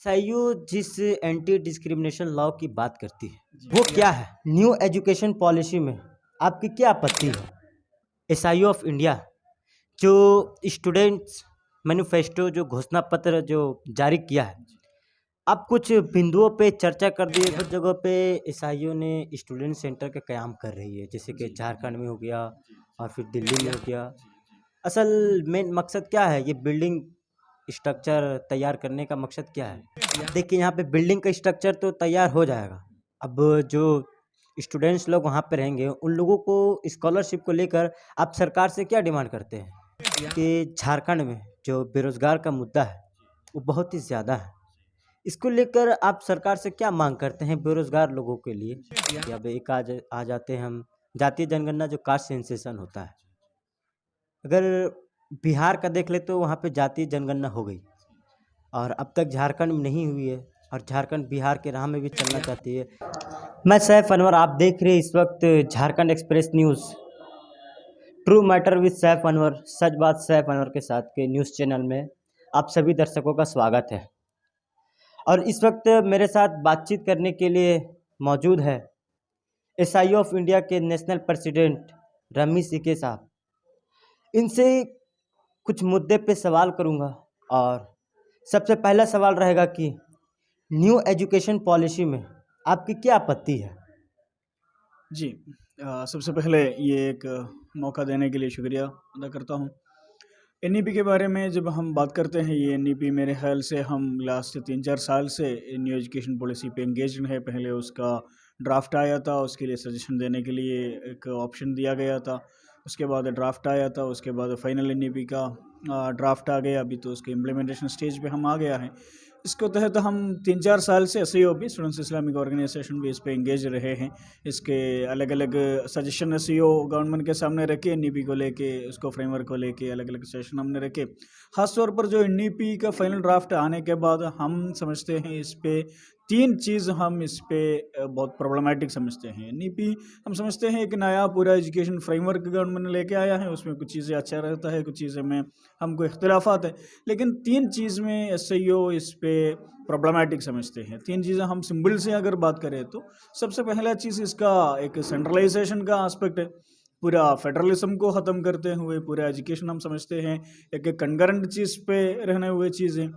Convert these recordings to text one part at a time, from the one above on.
SIU जिस anti discrimination law की बात करती है जी, वो जी। क्या है? न्यू एजुकेशन पॉलिसी में आपकी क्या आपत्ति है? एसआईयू ऑफ इंडिया जो स्टूडेंट्स मैनिफेस्टो जो घोषणा पत्र जो जारी किया है, अब कुछ बिंदुओं पे चर्चा कर दी है। कुछ जगहों पे एसआईयू ने स्टूडेंट सेंटर का कयाम कर रही है, जैसे कि जी, झारखंड में हो गया जी, और फिर दिल्ली में हो गया। जी, जी। असल मेन मकसद क्या है? ये बिल्डिंग स्ट्रक्चर तैयार करने का मकसद क्या है? अब देखिए, यहाँ पे बिल्डिंग का स्ट्रक्चर तो तैयार हो जाएगा। अब जो स्टूडेंट्स लोग वहाँ पे रहेंगे, उन लोगों को स्कॉलरशिप को लेकर आप सरकार से क्या डिमांड करते हैं? कि झारखंड में जो बेरोजगार का मुद्दा है, वो बहुत ही ज़्यादा है। इसको लेकर आप सरकार से क्या मांग करते हैं बेरोजगार लोगों के लिए? कि अब एक आ जाते हैं हम, जातीय जनगणना जो कास्ट सेंसेशन होता है, अगर बिहार का देख ले तो वहाँ पे जातीय जनगणना हो गई और अब तक झारखंड में नहीं हुई है, और झारखंड बिहार के राह में भी चलना चाहती है। मैं सैफ अनवर, आप देख रहे हैं इस वक्त Jharkhand express news, true matter with Saif Anwar, सच बात सैफ अनवर के साथ के न्यूज़ चैनल में आप सभी दर्शकों का स्वागत है। और इस वक्त मेरे साथ बातचीत करने के लिए मौजूद है एसआईयू ऑफ इंडिया के नेशनल प्रेसिडेंट रमी सीके साहब। इनसे कुछ मुद्दे पे सवाल करूंगा, और सबसे पहला सवाल रहेगा कि न्यू एजुकेशन पॉलिसी में आपकी क्या आपत्ति है? जी, सबसे पहले ये एक मौका देने के लिए शुक्रिया अदा करता हूँ। एनईपी के बारे में जब हम बात करते हैं, ये एनईपी मेरे ख़्याल से हम लास्ट 3-4 साल से न्यू एजुकेशन पॉलिसी पे एंगेज्ड है। पहले उसका ड्राफ्ट आया था, उसके लिए सजेशन देने के लिए एक ऑप्शन दिया गया था। उसके बाद ड्राफ्ट आया था, उसके बाद फाइनल एनईपी का ड्राफ्ट आ गया। अभी तो उसके इम्प्लीमेंटेशन स्टेज पे हम आ गया है। इसके तहत हम 3-4 साल से एसईओ भी, स्टूडेंट्स इस्लामिक ऑर्गेनाइजेशन भी इस पे एंगेज रहे हैं। इसके अलग-अलग सजेशन एसईओ गवर्नमेंट के सामने रखे, एनईपी को लेके, उसको फ्रेमवर्क को लेके अलग-अलग सजेशन हमने रखे। ख़ास तौर पर जो एनईपी का फाइनल ड्राफ्ट आने के बाद हम समझते हैं इस पे 3 चीज़ हम इस पे बहुत प्रॉब्लमैटिक समझते हैं। एनईपी हम समझते हैं एक नया पूरा एजुकेशन फ्रेमवर्क गवर्नमेंट ने लेके आया है, उसमें कुछ चीज़ें अच्छा रहता है, कुछ चीज़ें में हमको इख्तिलाफ़ात है। लेकिन 3 चीज़ में एसईओ इस पे प्रॉब्लमैटिक समझते हैं। 3 चीज़ें हम सिंबल से अगर बात करें तो सबसे पहला चीज़ इसका एक सेंट्रलाइज़ेशन का एस्पेक्ट है। पूरा फेडरलिज्म को ख़त्म करते हुए पूरा एजुकेशन हम समझते हैं एक कंकरेंट चीज़ पे रहने हुए चीज़ें,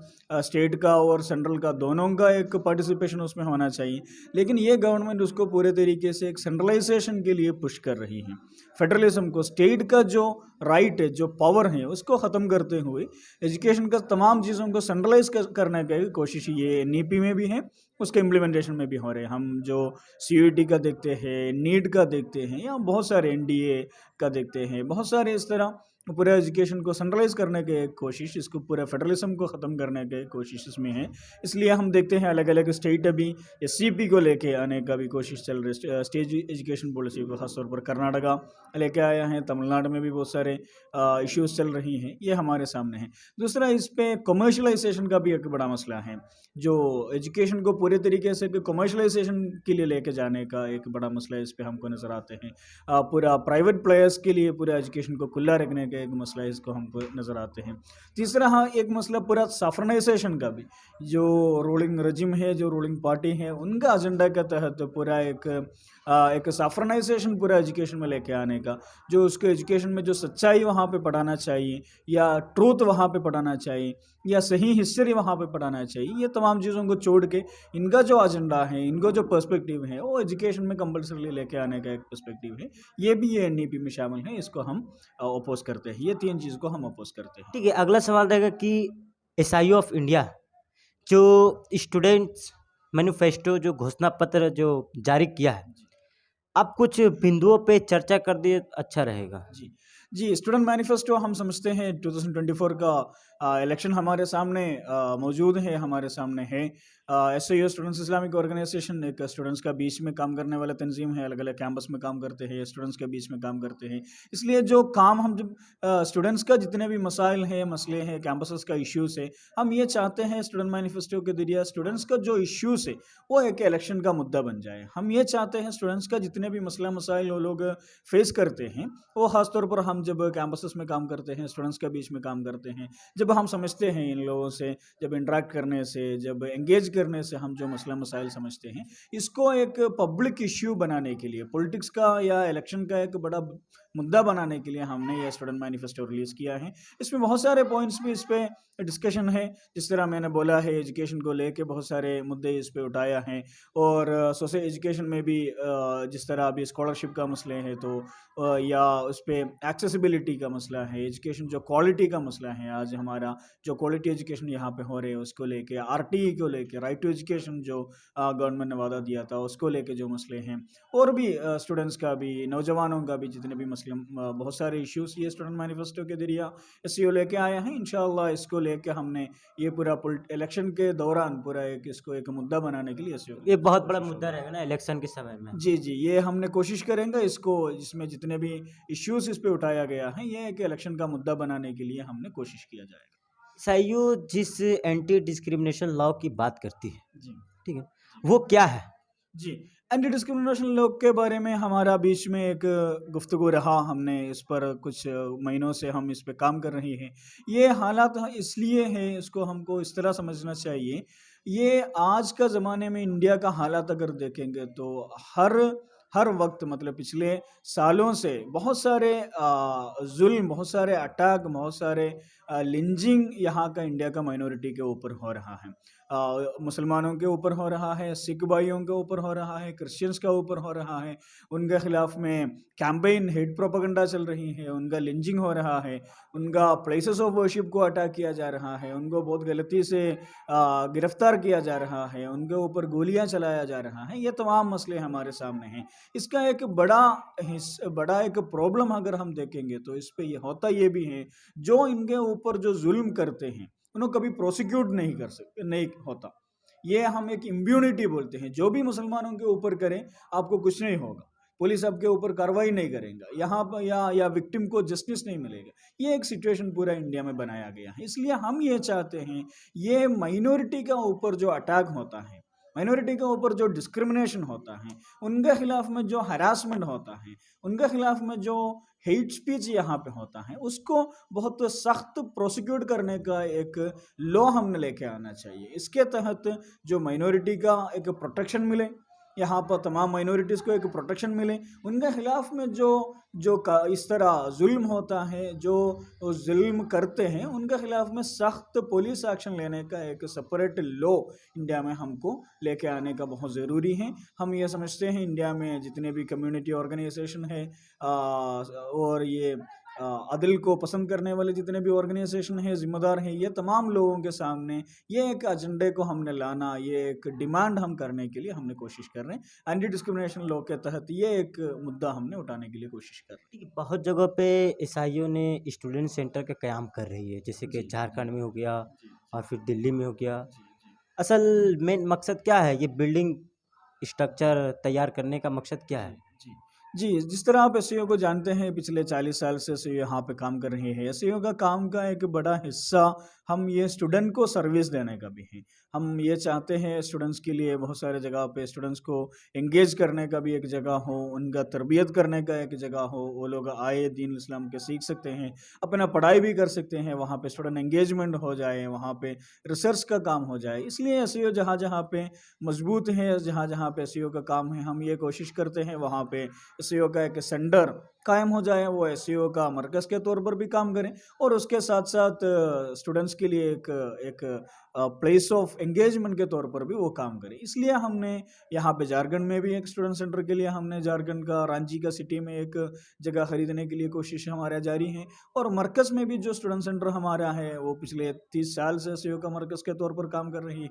स्टेट का और सेंट्रल का दोनों का एक पार्टिसिपेशन उसमें होना चाहिए। लेकिन ये गवर्नमेंट उसको पूरे तरीके से एक सेंट्रलाइज़ेशन के लिए पुश कर रही है। फेडरलिज्म को, स्टेट का जो राइट है, जो पावर है, उसको ख़त्म करते हुए एजुकेशन का तमाम चीज़ों को सेंट्रलाइज़ करने की कोशिश ये एनईपी में भी है, उसके इम्प्लीमेंटेशन में भी हो रहे हैं। हम जो सीयूईटी का देखते हैं, नीट का देखते हैं, या बहुत सारे एनडीए का देखते हैं, बहुत सारे इस तरह पूरे एजुकेशन को सेंट्रलाइज़ करने की एक कोशिश, इसको पूरे फेडरलिज्म को ख़त्म करने की कोशिश इसमें है। इसलिए हम देखते हैं अलग-अलग स्टेट अभी एससीपी को लेके आने का भी कोशिश चल रही है। स्टेट एजुकेशन पॉलिसी को ख़ास तौर पर कर्नाटका लेके आया है, तमिलनाडु में भी बहुत सारे इश्यूज़ चल रही हैं, ये हमारे सामने हैं। दूसरा, इस पे कमर्शियलाइज़ेशन का भी एक बड़ा मसला है। जो एजुकेशन को पूरे तरीके से कमर्शियलाइज़ेशन के लिए लेके जाने का एक बड़ा मसला इस पे हमको नज़र आते हैं। पूरा प्राइवेट प्लेयर्स के लिए पूरा एजुकेशन को खुला रखने का एक मसला इसको हमको नज़र आते हैं। तीसरा, हाँ, एक मसला पूरा सैफ्रनाइजेशन का भी, जो रूलिंग रजिम है, जो रूलिंग पार्टी है, उनका एजेंडा के तहत पूरा एक सैफ्रनाइजेशन पूरा एजुकेशन में लेके आने का, जो उसके एजुकेशन में जो सच्चाई वहाँ पे पढ़ाना चाहिए, या ट्रूथ वहाँ पे पढ़ाना चाहिए, या सही हिस्ट्री वहाँ पे पढ़ाना चाहिए, ये तमाम चीज़ों को छोड़ के इनका जो एजेंडा है, इनको जो पर्सपेक्टिव है, वो एजुकेशन में कंपल्सरी लेके आने का एक पर्सपेक्टिव है। ये भी ये एनईपी में शामिल है, इसको हम अपोज करते हैं। ये 3 चीज़ को हम अपोज करते हैं। ठीक है, अगला सवाल रहेगा कि एसआईयू ऑफ इंडिया जो स्टूडेंट्स मैनिफेस्टो जो घोषणा पत्र जो जारी किया है, अब कुछ बिंदुओं पे चर्चा कर दिए, अच्छा रहेगा। जी, जी, स्टूडेंट मैनिफेस्टो हम समझते हैं 2024 का इलेक्शन हमारे सामने मौजूद है, हमारे सामने है। एसआईओ, स्टूडेंट्स इस्लामिक ऑर्गेनाइजेशन, एक स्टूडेंट्स का बीच में काम करने वाला तंजीम है, अलग-अलग कैंपस में काम करते हैं, स्टूडेंट्स के बीच में काम करते हैं। इसलिए जो काम हम जब स्टूडेंट्स का जितने भी मसाइल हैं, मसले हैं, कैंपसेस का इश्यूज़ है, हम ये चाहते हैं स्टूडेंट मैनिफेस्टो के ज़रिए स्टूडेंट्स का जो इश्यूज़ है, वो एक इलेक्शन का मुद्दा बन जाए। हम ये चाहते हैं स्टूडेंट्स का जितने भी मसला मसाइल वो लोग फेस करते हैं, वो ख़ास तौर पर हम जब कैंपसेस में काम करते हैं, स्टूडेंट्स के बीच में काम करते हैं, जब हम समझते हैं इन लोगों से, जब इंटरेक्ट करने से, जब एंगेज करने से हम जो मसला मसाइल समझते हैं, इसको एक पब्लिक इश्यू बनाने के लिए, पॉलिटिक्स का या इलेक्शन का एक बड़ा मुद्दा बनाने के लिए हमने ये स्टूडेंट मैनिफेस्टो रिलीज़ किया है। इसमें बहुत सारे पॉइंट्स भी इस पे डिस्कशन है, जिस तरह मैंने बोला है एजुकेशन को लेके बहुत सारे मुद्दे इस पे उठाया हैं, और सोशल एजुकेशन में भी जिस तरह अभी स्कॉलरशिप का मसले हैं, तो या उस पे एक्सेसिबिलिटी का मसला है, एजुकेशन जो क्वालिटी का मसला है, आज हमारा जो क्वालिटी एजुकेशन यहाँ पे हो रहे हैं उसको लेके, आरटीई को लेके, राइट टू एजुकेशन जो गवर्नमेंट ने वादा दिया था उसको लेके जो मसले हैं, और भी स्टूडेंट्स का भी, नौजवानों का भी जितने भी मसले, बहुत सारे इश्यूज ये स्टूडेंट मैनिफेस्टो के जरिए एसईओ लेके आया है। इंशाल्लाह इसको लेके हमने ये पूरा इलेक्शन के दौरान पूरा एक इसको एक मुद्दा बनाने के लिए एसईओ, ये बहुत बड़ा मुद्दा रहेगा ना इलेक्शन के समय में। जी जी, ये हमने कोशिश करेंगे इसको, जिसमें जितने भी इश्यूज इस पे उठाया गया है, ये एक इलेक्शन का मुद्दा बनाने के लिए हमने कोशिश किया जाएगा। एसआईयू जिस एंटी डिस्क्रिमिनेशन लॉ की बात करती है, जी ठीक है, वो क्या है? जी, एंटी डिस्क्रिमिनेशन लॉ के बारे में हमारा बीच में एक गुफ्तगू रहा, हमने इस पर कुछ महीनों से हम इस पे काम कर रहे हैं। ये हालात इसलिए हैं, इसको हमको इस तरह समझना चाहिए, ये आज का ज़माने में इंडिया का हालात अगर देखेंगे तो हर वक्त, मतलब पिछले सालों से बहुत सारे जुल्म, बहुत सारे अटैक, बहुत सारे लिंचिंग यहाँ का इंडिया का माइनॉरिटी के ऊपर हो रहा है। मुसलमानों के ऊपर हो रहा है, सिख भाइयों के ऊपर हो रहा है, क्रिश्चियंस के ऊपर हो रहा है, उनके खिलाफ में कैंपेन, हेट प्रोपेगेंडा चल रही है, उनका लिंचिंग हो रहा है, उनका प्लेसेस ऑफ वर्शिप को अटैक किया जा रहा है, उनको बहुत गलती से गिरफ्तार किया जा रहा है, उनके ऊपर गोलियां चलाया जा रहा है। ये तमाम मसले हमारे सामने हैं। इसका एक बड़ा एक प्रॉब्लम अगर हम देखेंगे तो इस पे ये होता ये भी है, जो इनके ऊपर जो जुल्म करते हैं उन्हें कभी प्रोसिक्यूट नहीं होता। ये हम एक इम्यूनिटी बोलते हैं, जो भी मुसलमानों के ऊपर करें आपको कुछ नहीं होगा, पुलिस आपके ऊपर कार्रवाई नहीं करेगा, यहाँ पर या विक्टिम को जस्टिस नहीं मिलेगा। ये एक सिचुएशन पूरा इंडिया में बनाया गया है। इसलिए हम ये चाहते हैं, ये माइनॉरिटी के ऊपर जो अटैक होता है, माइनॉरिटी के ऊपर जो डिस्क्रिमिनेशन होता है, उनके खिलाफ में जो हरासमेंट होता है, उनके खिलाफ में जो हेट स्पीच यहाँ पे होता है, उसको बहुत सख्त प्रोसिक्यूट करने का एक लॉ हमने लेके आना चाहिए। इसके तहत जो माइनॉरिटी का एक प्रोटेक्शन मिले, यहाँ पर तमाम माइनॉरिटीज़ को एक प्रोटेक्शन मिले, उनके खिलाफ में इस तरह जुल्म होता है, जो जुल्म करते हैं, उनके खिलाफ में सख्त पुलिस एक्शन लेने का एक सेपरेट लॉ इंडिया में हमको लेके आने का बहुत ज़रूरी है। हम ये समझते हैं इंडिया में जितने भी कम्युनिटी ऑर्गेनाइजेशन है और ये अदल को पसंद करने वाले जितने भी ऑर्गेनाइजेशन हैं, जिम्मेदार हैं, ये तमाम लोगों के सामने ये एक एजेंडे को हमने लाना, ये एक डिमांड हम करने के लिए हमने कोशिश कर रहे हैं। एंटी डिस्क्रिमिनेशन लॉ के तहत ये एक मुद्दा हमने उठाने के लिए कोशिश कर रहे हैं। बहुत जगह पे एसआईयू ने स्टूडेंट सेंटर का क़याम कर रही है, जैसे कि झारखंड में हो गया और फिर दिल्ली में हो गया। असल मेन मकसद क्या है? ये बिल्डिंग स्ट्रक्चर तैयार करने का मकसद क्या है? जी, जिस तरह आप एसईओ को जानते हैं, पिछले 40 साल से एसईओ यहाँ पे काम कर रहे हैं। एसईओ का काम का एक बड़ा हिस्सा हम ये स्टूडेंट को सर्विस देने का भी है। हम ये चाहते हैं स्टूडेंट्स के लिए बहुत सारे जगह पे स्टूडेंट्स को एंगेज करने का भी एक जगह हो, उनका तरबियत करने का एक जगह हो, वो लोग आए दीन इस्लाम के सीख सकते हैं, अपना पढ़ाई भी कर सकते हैं, वहाँ पे स्टूडेंट एंगेजमेंट हो जाए, वहाँ पे रिसर्च का काम हो जाए। इसलिए एसईओ जहाँ जहाँ पे मजबूत है, जहाँ जहाँ पे एसईओ का काम है, हम ये कोशिश करते हैं वहाँ पे एसईओ का एक सेंटर कायम हो जाए, वो एसईओ का मरकज़ के तौर पर भी काम करें, और उसके साथ साथ स्टूडेंट्स के लिए एक प्लेस ऑफ एंगेजमेंट के तौर पर भी वो काम करें। इसलिए हमने यहाँ पे झारखंड में भी एक स्टूडेंट सेंटर के लिए हमने झारखंड का रांची का सिटी में एक जगह ख़रीदने के लिए कोशिश हमारा जारी है, और मरकज़ में भी जो स्टूडेंट सेंटर हमारा है वो पिछले 30 साल से एसईओ का मरकज़ के तौर पर काम कर रही है।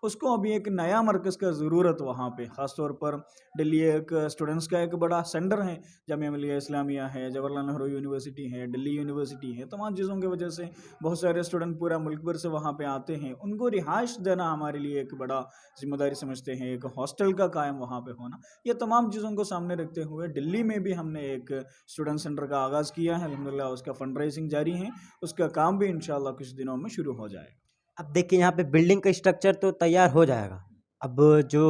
उसको अभी एक नया मरकज़ का ज़रूरत वहाँ पे, ख़ास तौर पर दिल्ली एक स्टूडेंट्स का एक बड़ा सेंटर है, जामिया मिलिया इस्लामिया है, जवाहरलाल नेहरू यूनिवर्सिटी है, दिल्ली यूनिवर्सिटी है, तमाम चीज़ों की वजह से बहुत सारे स्टूडेंट पूरा मुल्क भर से वहाँ पे आते हैं। उनको रिहाइश देना हमारे लिए एक बड़ा जिम्मेदारी समझते हैं, एक हॉस्टल का कायम वहाँ पे होना। ये तमाम चीज़ों को सामने रखते हुए दिल्ली में भी हमने एक स्टूडेंट सेंटर का आगाज़ किया है। अल्हम्दुलिल्लाह उसका फंड रेजिंग जारी है, उसका काम भी इंशाल्लाह कुछ दिनों में शुरू हो जाएगा। अब देखिए यहाँ पे बिल्डिंग का स्ट्रक्चर तो तैयार हो जाएगा। अब जो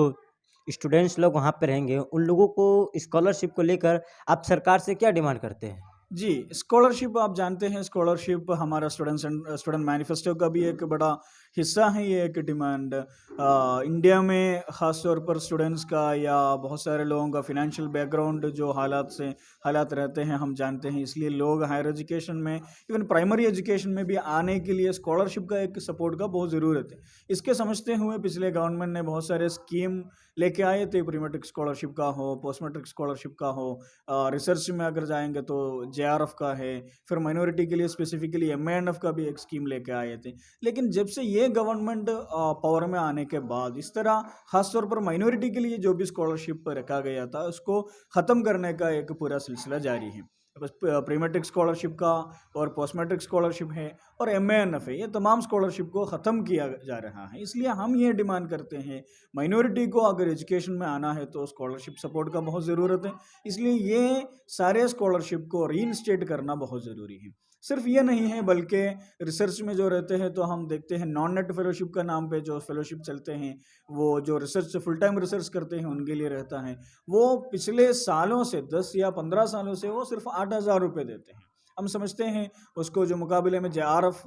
स्टूडेंट्स लोग वहाँ पे रहेंगे, उन लोगों को स्कॉलरशिप को लेकर आप सरकार से क्या डिमांड करते हैं? जी, स्कॉलरशिप आप जानते हैं, स्कॉलरशिप हमारा स्टूडेंट मैनिफेस्टो का भी एक बड़ा हिस्सा है, ये एक डिमांड। इंडिया में ख़ास तौर पर स्टूडेंट्स का या बहुत सारे लोगों का फ़ाइनेंशियल बैकग्राउंड जो हालात रहते हैं, हम जानते हैं, इसलिए लोग हायर एजुकेशन में, इवन प्राइमरी एजुकेशन में भी आने के लिए स्कॉलरशिप का एक सपोर्ट का बहुत ज़रूरत है। इसके समझते हुए पिछले गवर्नमेंट ने बहुत सारे स्कीम लेके आए थे, प्री मैट्रिक स्कॉलरशिप का हो, पोस्ट मैट्रिक स्कॉलरशिप का हो, रिसर्च में अगर जाएँगे तो जेआरएफ का है, फिर माइनॉरिटी के लिए स्पेसिफिकली एमएनएफ का भी एक स्कीम लेके आए थे। लेकिन जब से ये गवर्नमेंट पावर में आने के बाद इस तरह खास तौर पर माइनॉरिटी के लिए जो भी स्कॉलरशिप रखा गया था उसको ख़त्म करने का एक पूरा सिलसिला जारी है। बस प्री मैट्रिक स्कॉलरशिप का और पोस्ट मैट्रिक स्कॉलरशिप है और एमएएनएफ है, ये तमाम स्कॉलरशिप को ख़त्म किया जा रहा है। इसलिए हम ये डिमांड करते हैं, माइनॉरिटी को अगर एजुकेशन में आना है तो स्कॉलरशिप सपोर्ट का बहुत ज़रूरत है। इसलिए ये सारे स्कॉलरशिप को रीइंस्टेट करना बहुत ज़रूरी है। सिर्फ ये नहीं है बल्कि रिसर्च में जो रहते हैं तो हम देखते हैं नॉन नेट फेलोशिप का नाम पे जो फेलोशिप चलते हैं, वो जो रिसर्च फुल टाइम रिसर्च करते हैं उनके लिए रहता है। वो पिछले सालों से 10 या 15 सालों से वो सिर्फ 8,000 रुपये देते हैं। हम समझते हैं उसको जो मुकाबले में जेआरएफ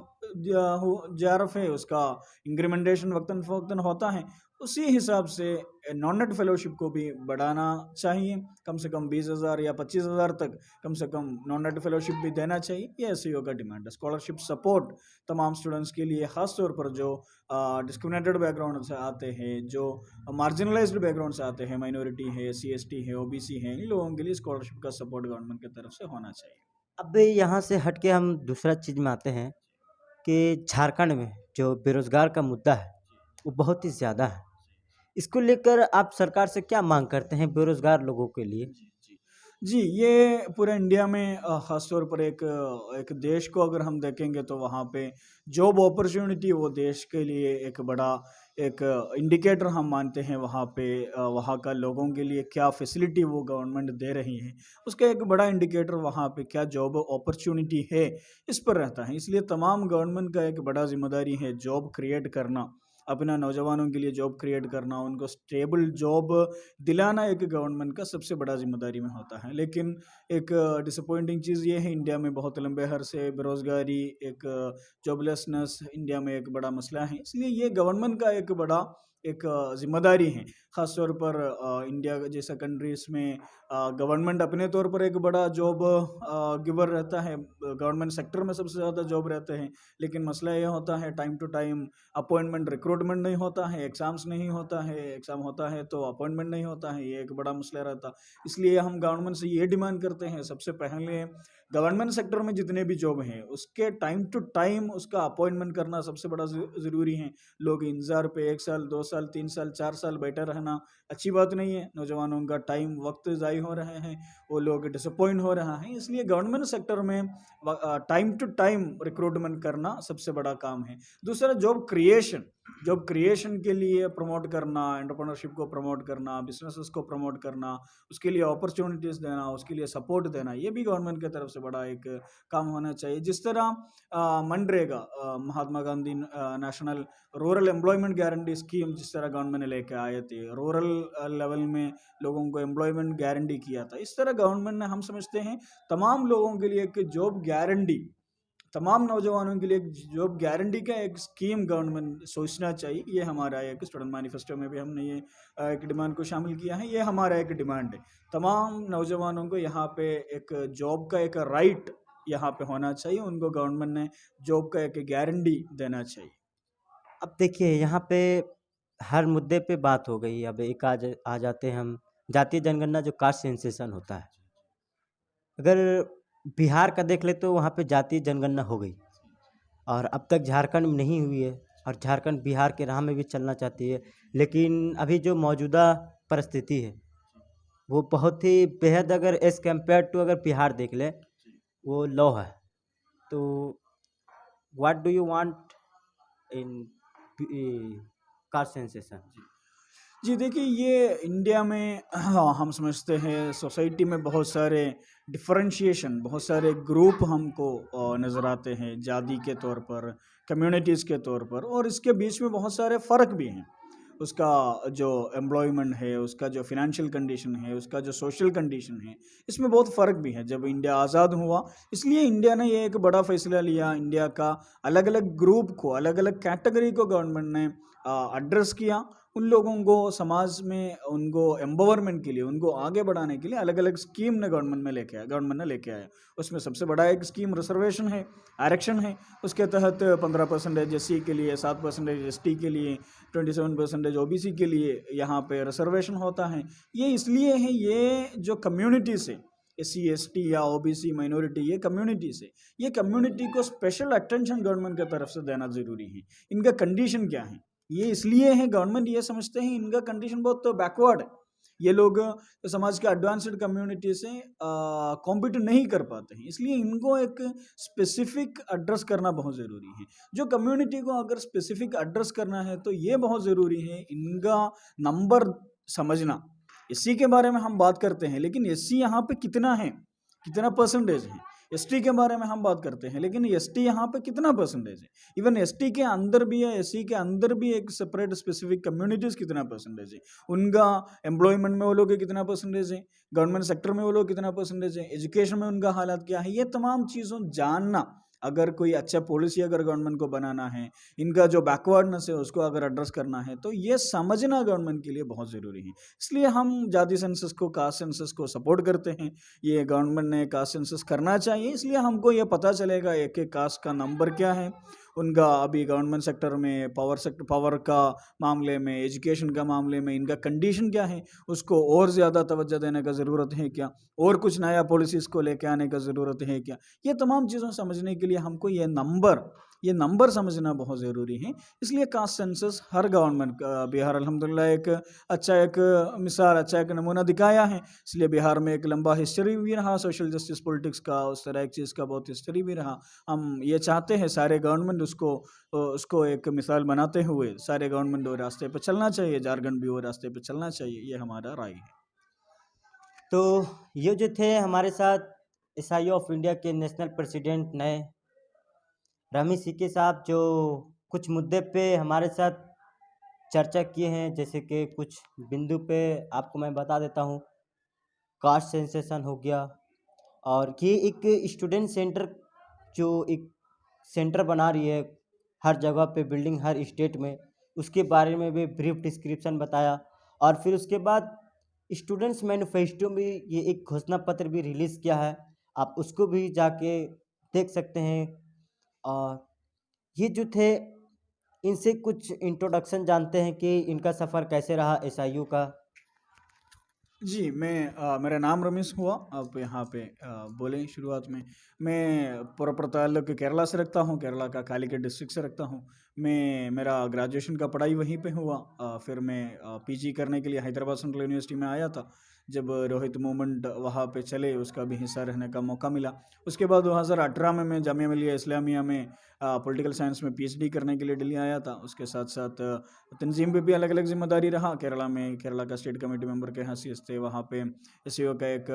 है उसका इंक्रीमेंटेशन वक्तन फ़वक्तन होता है, उसी हिसाब से नॉन नेट फेलोशिप को भी बढ़ाना चाहिए। कम से कम 20,000 या 25,000 तक कम से कम नॉन नेट फेलोशिप भी देना चाहिए। ये एसईओ का डिमांड है। स्कॉलरशिप सपोर्ट तमाम स्टूडेंट्स के लिए, ख़ास तौर पर जो डिस्क्रिमिनेटेड बैकग्राउंड से आते हैं, जो मार्जिनलाइज्ड बैकग्राउंड से आते हैं, माइनॉरिटी है, सीएसटी है, ओबीसी है, इन लोगों के लिए स्कॉलरशिप का सपोर्ट गवर्नमेंट की तरफ से होना चाहिए। अब यहाँ से हट के हम दूसरा चीज़ में आते हैं कि झारखंड में जो बेरोज़गार का मुद्दा है वो बहुत ही ज़्यादा है। इसको लेकर आप सरकार से क्या मांग करते हैं बेरोज़गार लोगों के लिए? जी, ये पूरे इंडिया में ख़ास तौर पर एक देश को अगर हम देखेंगे तो वहाँ पे जॉब अपॉर्च्युनिटी वो देश के लिए एक बड़ा एक इंडिकेटर हम मानते हैं। वहाँ पे वहाँ का लोगों के लिए क्या फैसिलिटी वो गवर्नमेंट दे रही है, उसका एक बड़ा इंडिकेटर वहाँ पे क्या जॉब अपॉर्च्युनिटी है, इस पर रहता है। इसलिए तमाम गवर्नमेंट का एक बड़ा ज़िम्मेदारी है जॉब क्रिएट करना, अपना नौजवानों के लिए जॉब क्रिएट करना, उनको स्टेबल जॉब दिलाना एक गवर्नमेंट का सबसे बड़ा ज़िम्मेदारी में होता है। लेकिन एक डिसअपॉइंटिंग चीज़ ये है, इंडिया में बहुत लंबे अरसे बेरोज़गारी, एक जॉबलेसनेस इंडिया में एक बड़ा मसला है। इसलिए ये गवर्नमेंट का एक बड़ा एक ज़िम्मेदारी है। ख़ास तौर पर इंडिया जैसा कंट्रीज़ में गवर्नमेंट अपने तौर पर एक बड़ा जॉब गिवर रहता है। गवर्नमेंट सेक्टर में सबसे ज़्यादा जॉब रहते हैं। लेकिन मसला ये होता है time to time appointment recruitment नहीं होता है, एग्ज़ाम्स नहीं होता है, एग्ज़ाम होता है तो अपॉइंटमेंट नहीं होता है, ये एक बड़ा मसला रहता। इसलिए हम गवर्नमेंट से ये डिमांड करते हैं, सबसे पहले गवर्नमेंट सेक्टर में जितने भी जॉब हैं उसके टाइम टू टाइम उसका अपॉइंटमेंट करना सबसे बड़ा ज़रूरी है। लोग इंतज़ार पे 1 साल, 2 साल, 3 साल, 4 साल बैठे रहना अच्छी बात नहीं है। नौजवानों का टाइम, वक़्त ज़ाय हो रहे हैं, वो लोग डिसअपॉइंट हो रहा है। इसलिए गवर्नमेंट सेक्टर में टाइम टू टाइम रिक्रूटमेंट करना सबसे बड़ा काम है। दूसरा जॉब क्रिएशन के लिए प्रमोट करना, एंटरप्रेन्योरशिप को प्रमोट करना, बिज़नेसेस को प्रमोट करना, उसके लिए अपॉर्च्युनिटीज़ देना, उसके लिए सपोर्ट देना, ये भी गवर्नमेंट की तरफ से बड़ा एक काम होना चाहिए। जिस तरह MNREGA Mahatma Gandhi national rural employment guarantee scheme जिस तरह गवर्नमेंट ने लेके आए थे, रूरल लेवल में लोगों को एम्प्लॉयमेंट गारंटी किया था, इस तरह गवर्नमेंट ने, हम समझते हैं, तमाम लोगों के लिए एक जॉब गारंटी, तमाम नौजवानों के लिए एक जॉब गारंटी का एक स्कीम गवर्नमेंट सोचना चाहिए। ये हमारा एक स्टूडेंट मैनिफेस्टो में भी हमने ये एक डिमांड को शामिल किया है। ये हमारा एक डिमांड है। तमाम नौजवानों को यहाँ पे एक जॉब का एक राइट यहाँ पे होना चाहिए। उनको गवर्नमेंट ने जॉब का एक गारंटी देना चाहिए। अब देखिए यहाँ पे हर मुद्दे पे बात हो गई। अब एक आ जाते हैं हम जातीय जनगणना जो कास्ट सेंसेशन होता है। अगर बिहार का देख ले तो वहाँ पे जातीय जनगणना हो गई और अब तक झारखंड में नहीं हुई है और झारखंड बिहार के राह में भी चलना चाहती है। लेकिन अभी जो मौजूदा परिस्थिति है वो बहुत ही बेहद, अगर एज़ कम्पेयर टू अगर बिहार देख ले, वो लो है। तो what do you want in caste sensation? जी देखिए, ये इंडिया में हम समझते हैं सोसाइटी में बहुत सारे डिफरेंशिएशन, बहुत सारे ग्रुप हमको नज़र आते हैं जाति के तौर पर, कम्युनिटीज़ के तौर पर, और इसके बीच में बहुत सारे फ़र्क भी हैं। उसका जो एम्प्लॉयमेंट है, उसका जो फ़ाइनेंशियल कंडीशन है, उसका जो सोशल कंडीशन है, इसमें बहुत फ़र्क भी है। जब इंडिया आज़ाद हुआ, इसलिए इंडिया ने ये एक बड़ा फ़ैसला लिया, इंडिया का अलग-अलग ग्रुप को, अलग-अलग कैटेगरी को गवर्नमेंट ने एड्रेस किया। उन लोगों को समाज में उनको एम्पावरमेंट के लिए, उनको आगे बढ़ाने के लिए अलग-अलग स्कीम ने गवर्नमेंट ने लेके आया। उसमें सबसे बड़ा एक स्कीम रिज़र्वेशन है, आरक्षण है। उसके तहत 15% एससी के लिए, 7% एसटी के लिए, 27% ओबीसी के लिए यहाँ पे रिज़र्वेशन होता है। ये इसलिए है, ये जो कम्युनिटीज़ है, एससी, एसटी या ओबीसी माइनॉरिटी, ये कम्युनिटी को स्पेशल अटेंशन गवर्नमेंट की तरफ से देना ज़रूरी है। इनका कंडीशन क्या है? ये इसलिए है, गवर्नमेंट ये समझते हैं इनका कंडीशन बहुत बैकवर्ड है। ये लोग समाज के एडवांस्ड कम्युनिटी से कॉम्पीट नहीं कर पाते हैं, इसलिए इनको एक स्पेसिफिक एड्रेस करना बहुत ज़रूरी है। जो कम्युनिटी को अगर स्पेसिफिक एड्रेस करना है तो ये बहुत ज़रूरी है इनका नंबर समझना। एससी के बारे में हम बात करते हैं, लेकिन एससी यहाँ पे कितना है, कितना परसेंटेज है। एसटी के बारे में हम बात करते हैं, लेकिन एसटी यहाँ पे कितना परसेंटेज है। इवन एसटी के अंदर भी है, एससी के अंदर भी एक सेपरेट स्पेसिफिक कम्युनिटीज़ कितना परसेंटेज है, उनका एम्प्लॉयमेंट में वो लोग के कितना परसेंटेज है, गवर्नमेंट सेक्टर में वो लोग कितना परसेंटेज है, एजुकेशन में उनका हालात क्या है, ये तमाम चीज़ों जानना। अगर कोई अच्छा पॉलिसी अगर गवर्नमेंट को बनाना है, इनका जो बैकवर्डनेस है उसको अगर एड्रेस करना है, तो ये समझना गवर्नमेंट के लिए बहुत ज़रूरी है। इसलिए हम जाति सेंसस को, कास्ट सेंसस को सपोर्ट करते हैं। ये गवर्नमेंट ने कास्ट सेंसस करना चाहिए, इसलिए हमको ये पता चलेगा एक एक कास्ट का नंबर क्या है, उनका अभी गवर्नमेंट सेक्टर में पावर का मामले में, एजुकेशन का मामले में इनका कंडीशन क्या है, उसको और ज़्यादा तवज्जो देने का ज़रूरत है क्या, और कुछ नया पॉलिसीज़ को लेके आने का ज़रूरत है क्या। ये तमाम चीज़ों समझने के लिए हमको ये नंबर समझना बहुत ज़रूरी है। इसलिए कास्ट सेंसस हर गवर्नमेंट बिहार अल्हम्दुलिल्लाह एक मिसाल, अच्छा एक नमूना दिखाया है। इसलिए बिहार में एक लंबा हिस्ट्री भी रहा सोशल जस्टिस पॉलिटिक्स का, उस तरह एक चीज़ का बहुत हिस्ट्री भी रहा। हम ये चाहते हैं सारे गवर्नमेंट उसको एक मिसाल बनाते हुए सारे गवर्नमेंट वो रास्ते पे चलना चाहिए, झारखंड भी वो रास्ते पे चलना चाहिए, ये हमारा राय है। तो ये जो थे हमारे साथ एसआई ऑफ इंडिया के नेशनल प्रेसिडेंट नए रमेश सिक्के साहब, जो कुछ मुद्दे पे हमारे साथ चर्चा किए हैं। जैसे कि कुछ बिंदु पे आपको मैं बता देता हूँ, कास्ट सेंसेशन हो गया, और ये एक स्टूडेंट सेंटर जो एक सेंटर बना रही है हर जगह पे, बिल्डिंग हर स्टेट में, उसके बारे में भी ब्रीफ डिस्क्रिप्शन बताया। और फिर उसके बाद स्टूडेंट्स मैनिफेस्टो में ये एक घोषणा पत्र भी रिलीज़ किया है, आप उसको भी जाके देख सकते हैं। और ये जो थे, इनसे कुछ इंट्रोडक्शन जानते हैं कि इनका सफ़र कैसे रहा एसआईयू का। जी, मेरा नाम रमेश हुआ, आप यहाँ पे बोले शुरुआत में। मैं प्रॉपर ताल्लुक केरला से रखता हूँ, केरला का कालीकट डिस्ट्रिक्ट से रखता हूँ। मेरा ग्रेजुएशन का पढ़ाई वहीं पे हुआ। फिर मैं पीजी करने के लिए हैदराबाद सेंट्रल यूनिवर्सिटी में आया था। जब रोहित मूवमेंट वहाँ पे चले, उसका भी हिस्सा रहने का मौका मिला। उसके बाद 2018 में मैं जामिया मिलिया इस्लामिया में पॉलिटिकल साइंस में पीएचडी करने के लिए दिल्ली आया था। उसके साथ-साथ तंजीम पे भी अलग-अलग ज़िम्मेदारी रहा। केरला का स्टेट कमेटी मेंबर के हैसियत से वहाँ पे एसईओ का एक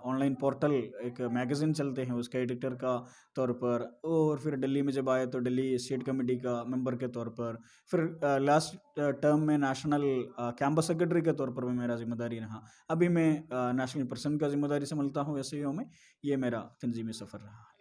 ऑनलाइन पोर्टल, एक मैगज़ीन चलते हैं, उसका एडिटर का तौर पर। और फिर दिल्ली में जब आए तो दिल्ली स्टेट कमेटी का मेंबर के तौर पर। फिर लास्ट टर्म में नेशनल कैंपस सेक्रेटरी के तौर पर भी मेरा ज़िम्मेदारी रहा। अभी मैं नेशनल पर्सन का ज़िम्मेदारी संभालता हूँ एसईओ में। ये मेरा तंजीमी सफ़र रहा है।